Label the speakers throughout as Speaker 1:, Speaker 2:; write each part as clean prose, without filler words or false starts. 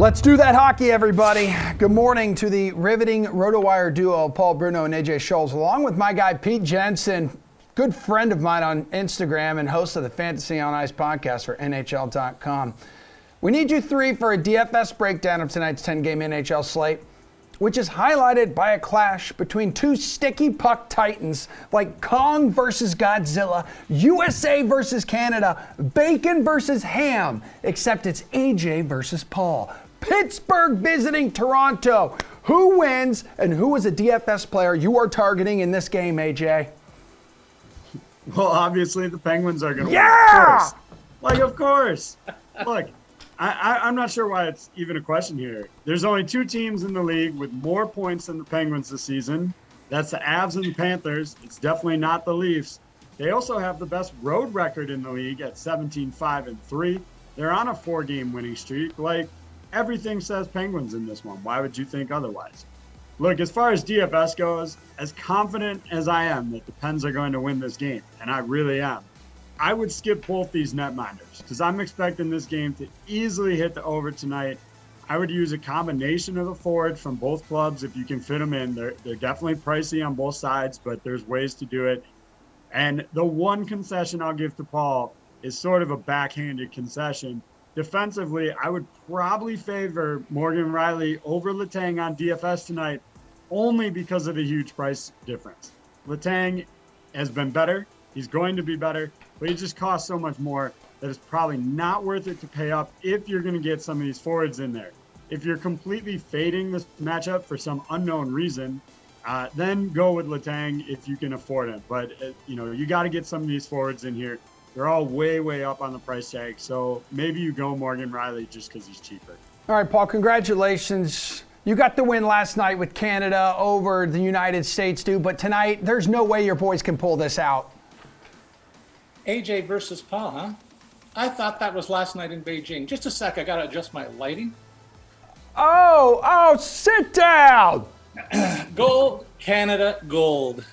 Speaker 1: Let's do that hockey, everybody. Good morning to the riveting RotoWire duo, Paul Bruno and AJ Scholz, along with my guy, Pete Jensen, good friend of mine on Instagram and host of the Fantasy on Ice podcast for NHL.com. We need you three for a DFS breakdown of tonight's 10-game NHL slate, which is highlighted by a clash between two sticky puck titans like Kong versus Godzilla, USA versus Canada, bacon versus ham, except it's AJ versus Paul. Pittsburgh visiting Toronto. Who wins and who is a DFS player you are targeting in this game, AJ?
Speaker 2: Well, obviously the Penguins are going to
Speaker 1: win.
Speaker 2: Of course. Look, I'm not sure why it's even a question here. There's only two teams in the league with more points than the Penguins this season. That's the Avs and the Panthers. It's definitely not the Leafs. They also have the best road record in the league at 17-5-3. They're on a 4-game winning streak. Everything says Penguins in this one. Why would you think otherwise? Look, as far as DFS goes, as confident as I am that the Pens are going to win this game, and I really am, I would skip both these netminders because I'm expecting this game to easily hit the over tonight. I would use a combination of the forwards from both clubs if you can fit them in. They're definitely pricey on both sides, but there's ways to do it. And the one concession I'll give to Paul is sort of a backhanded concession. Defensively, I would probably favor Morgan Rielly over Letang on DFS tonight only because of the huge price difference. Letang has been better. He's going to be better, but he just costs so much more that it's probably not worth it to pay up if you're going to get some of these forwards in there. If you're completely fading this matchup for some unknown reason, then go with Letang if you can afford him. But, you got to get some of these forwards in here. They're all way, way up on the price tag. So maybe you go Morgan Rielly just because he's cheaper.
Speaker 1: All right, Paul, congratulations. You got the win last night with Canada over the United States, dude. But tonight, there's no way your boys can pull this out.
Speaker 3: AJ versus Paul, huh? I thought that was last night in Beijing. Just a sec, I got to adjust my lighting.
Speaker 1: Oh, sit down.
Speaker 3: Gold, Canada, gold.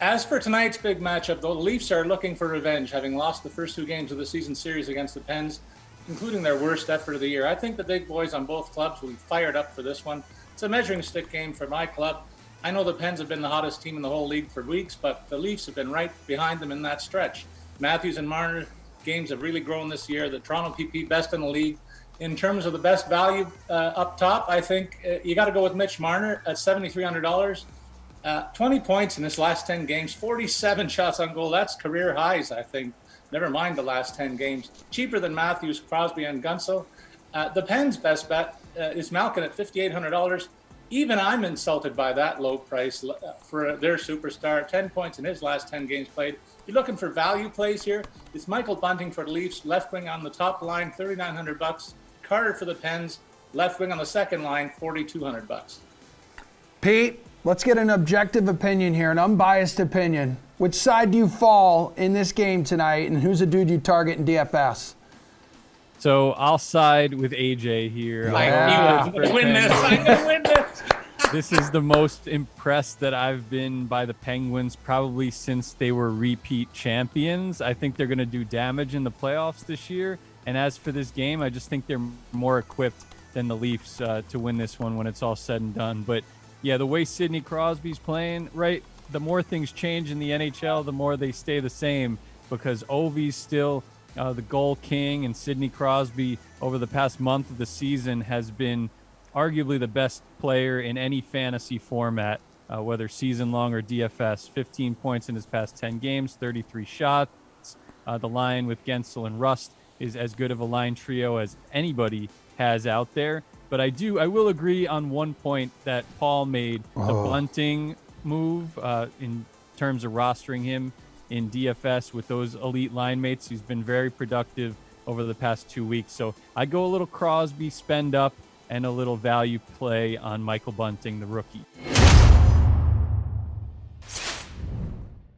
Speaker 3: As for tonight's big matchup, the Leafs are looking for revenge, having lost the first two games of the season series against the Pens, including their worst effort of the year. I think the big boys on both clubs will be fired up for this one. It's a measuring stick game for my club. I know the Pens have been the hottest team in the whole league for weeks, but the Leafs have been right behind them in that stretch. Matthews and Marner games have really grown this year. The Toronto PP best in the league. In terms of the best value up top, I think you got to go with Mitch Marner at $7,300. 20 points in his last 10 games, 47 shots on goal. That's career highs, I think. Never mind the last 10 games. Cheaper than Matthews, Crosby, and Gunsel. The Pens' best bet is Malkin at $5,800. Even I'm insulted by that low price for their superstar. 10 points in his last 10 games played. You're looking for value plays here. It's Michael Bunting for the Leafs, left wing on the top line, $3,900. Carter for the Pens, left wing on the second line, $4,200.
Speaker 1: Pete, let's get an objective opinion here, an unbiased opinion. Which side do you fall in this game tonight, and who's a dude you target in DFS?
Speaker 4: So I'll side with AJ here.
Speaker 3: I knew I win this.
Speaker 4: This is the most impressed that I've been by the Penguins probably since they were repeat champions. I think they're going to do damage in the playoffs this year. And as for this game, I just think they're more equipped than the Leafs to win this one when it's all said and done. But yeah, the way Sidney Crosby's playing, right, the more things change in the NHL, the more they stay the same because Ovi's still the goal king, and Sidney Crosby over the past month of the season has been arguably the best player in any fantasy format, whether season-long or DFS. 15 points in his past 10 games, 33 shots. The line with Gensel and Rust is as good of a line trio as anybody has out there. But I will agree on one point that Paul made, the Bunting move in terms of rostering him in DFS with those elite line mates. He's been very productive over the past 2 weeks. So I go a little Crosby spend up and a little value play on Michael Bunting, the rookie.